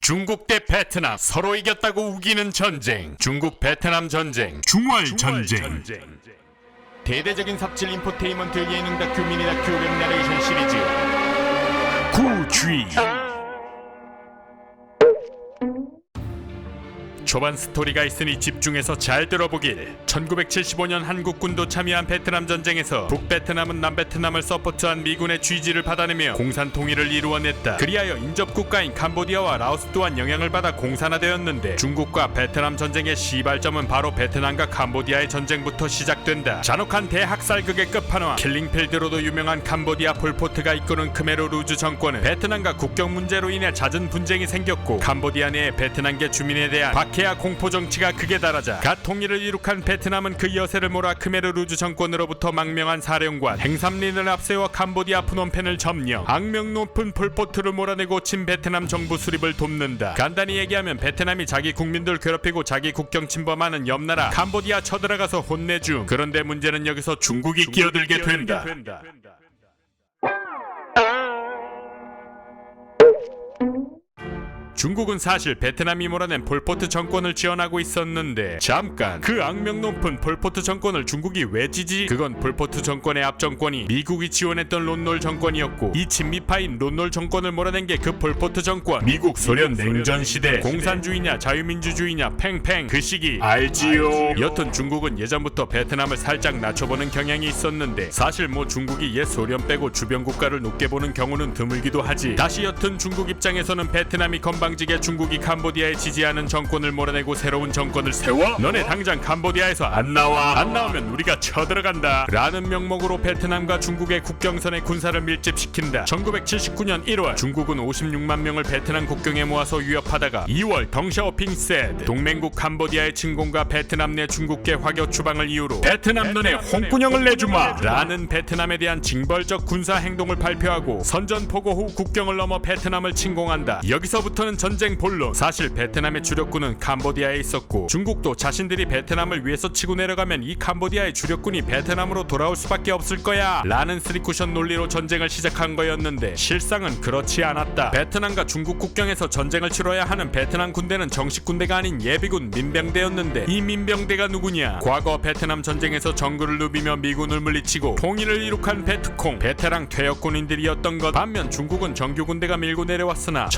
중국 대 베트남 서로 이겼다고 우기는 전쟁. 중국 베트남 전쟁, 중월 전쟁. 대대적인 삽질 인포테인먼트 예능 다큐 미니 다큐 웹 내레이션 시리즈 구쥐. 초반 스토리가 있으니 집중해서 잘 들어보길. 1975년 한국군도 참여한 베트남 전쟁에서 북베트남은 남베트남을 서포트한 미군의 지지를 받아내며 공산 통일을 이루어냈다. 그리하여 인접국가인 캄보디아와 라오스 또한 영향을 받아 공산화되었는데, 중국과 베트남 전쟁의 시발점은 바로 베트남과 캄보디아의 전쟁부터 시작된다. 잔혹한 대학살극의 끝판왕, 킬링필드로도 유명한 캄보디아 폴포트가 이끄는 크메르 루즈 정권은 베트남과 국경 문제로 인해 잦은 분쟁이 생겼고, 캄보디아 내 베트남계 주민에 대한 박해와 공포 정치가 극에 달하자 갓 통일을 이룩한 베트남은 그 여세를 몰아 크메르 루즈 정권으로부터 망명한 사령관 행삼린을 앞세워 캄보디아 프놈펜을 점령, 악명 높은 폴포트를 몰아내고 친베트남 정부 수립을 돕는다. 간단히 얘기하면 베트남이 자기 국민들 괴롭히고 자기 국경 침범하는 옆나라 캄보디아 쳐들어가서 혼내줌. 그런데 문제는 여기서 중국이 끼어들게 된다. 중국은 사실 베트남이 몰아낸 폴포트 정권을 지원하고 있었는데, 잠깐, 그 악명 높은 폴포트 정권을 중국이 왜 지지? 그건 폴포트 정권의 앞정권이 미국이 지원했던 론놀 정권이었고, 이 친미파인 론놀 정권을 몰아낸 게 그 폴포트 정권. 미국 소련 냉전 시대 공산주의냐 자유민주주의냐 팽팽 그 시기 알지요. 여튼 중국은 예전부터 베트남을 살짝 낮춰보는 경향이 있었는데, 사실 뭐 중국이 옛 소련 빼고 주변 국가를 높게 보는 경우는 드물기도 하지. 다시 여튼 중국 입장에서는 베트남이 방직에 중국이 캄보디아에 지지하는 정권을 몰아내고 새로운 정권을 세워? 너네 당장 캄보디아에서 안 나와. 안 나오면 우리가 쳐들어간다 라는 명목으로 베트남과 중국의 국경선에 군사를 밀집시킨다. 1979년 1월 중국은 56만 명을 베트남 국경에 모아서 위협하다가 2월 덩샤오핑 세드 동맹국 캄보디아의 침공과 베트남 내 중국계 화교 추방을 이유로 베트남 너네 홍군형을 내주마 라는 베트남에 대한 징벌적 군사 행동을 발표하고 선전포고 후 국경을 넘어 베트남을 침공한다. 여기서부터는 전쟁 본론. 사실 베트남의 주력군은 캄보디아에 있었고, 중국도 자신들이 베트남을 위해서 치고 내려가면 이 캄보디아의 주력군이 베트남으로 돌아올 수밖에 없을 거야 라는 쓰리쿠션 논리로 전쟁을 시작한 거였는데, 실상은 그렇지 않았다. 베트남과 중국 국경에서 전쟁을 치러야 하는 베트남 군대는 정식 군대가 아닌 예비군 민병대였는데, 이 민병대가 누구냐? 과거 베트남 전쟁에서 정글을 누비며 미군을 물리치고 통일을 이룩한 베트콩 베테랑 퇴역 군인들이었던 것. 반면 중국은 정규 군대가 밀고 내려왔으나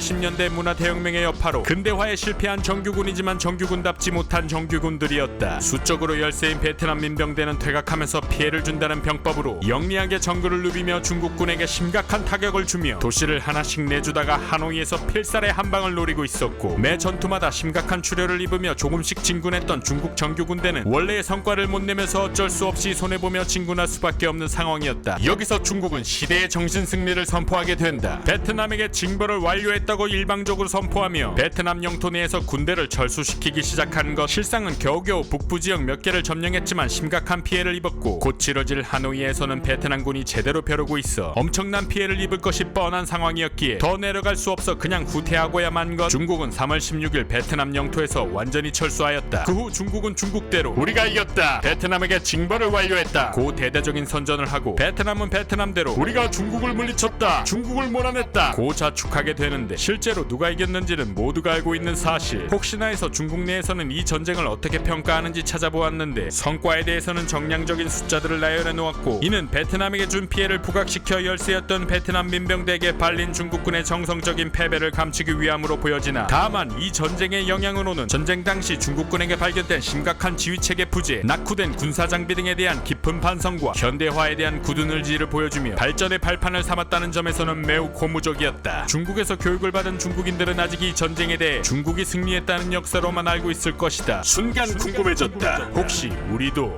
70년대 문화대혁명의 여파로 근대화에 실패한 정규군이지만 정규군답지 못한 정규군들이었다. 수적으로 열세인 베트남 민병대는 퇴각하면서 피해를 준다는 병법으로 영리하게 정글을 누비며 중국군에게 심각한 타격을 주며 도시를 하나씩 내주다가 하노이에서 필살의 한방을 노리고 있었고, 매 전투마다 심각한 출혈을 입으며 조금씩 진군했던 중국 정규군대는 원래의 성과를 못 내면서 어쩔 수 없이 손해보며 진군할 수밖에 없는 상황이었다. 여기서 중국은 시대의 정신승리를 선포하게 된다. 베트남에게 징벌을 완료했다고 일방적으로 선포하며 베트남 영토 내에서 군대를 철수시키기 시작한 것. 실상은 겨우겨우 북부 지역 몇 개를 점령했지만 심각한 피해를 입었고, 곧 치러질 하노이에서는 베트남군이 제대로 벼르고 있어 엄청난 피해를 입을 것이 뻔한 상황이었기에 더 내려갈 수 없어 그냥 후퇴하고야만 것. 중국은 3월 16일 베트남 영토에서 완전히 철수하였다. 그 후 중국은 중국대로 우리가 이겼다, 베트남에게 징벌을 완료했다 고 대대적인 선전을 하고, 베트남은 베트남대로 우리가 중국을 물리쳤다, 중국을 몰아냈다 고 자축하게 되는데, 실제로 누가 이겼는지는 모두가 알고 있는 사실. 혹시나 해서 중국 내에서는 이 전쟁을 어떻게 평가하는지 찾아보았는데, 성과에 대해서는 정량적인 숫자들을 나열해 놓았고, 이는 베트남에게 준 피해를 부각시켜 열세였던 베트남 민병대에게 발린 중국군의 정성적인 패배를 감추기 위함으로 보여지나, 다만 이 전쟁의 영향으로는 전쟁 당시 중국군에게 발견된 심각한 지휘체계 부재, 낙후된 군사장비 등에 대한 깊은 반성과 현대화에 대한 굳은 의지를 보여주며 발전의 발판을 삼았다는 점에서는 매우 고무적이었다. 중국에서 교육을 받은 중국인들은 아직 이 전쟁에 대해 중국이 승리했다는 역사로만 알고 있을 것이다. 순간 궁금해졌다. 혹시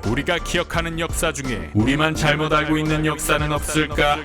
우리가 기억하는 역사 중에 우리만 잘못 알고 있는 역사는 없을까?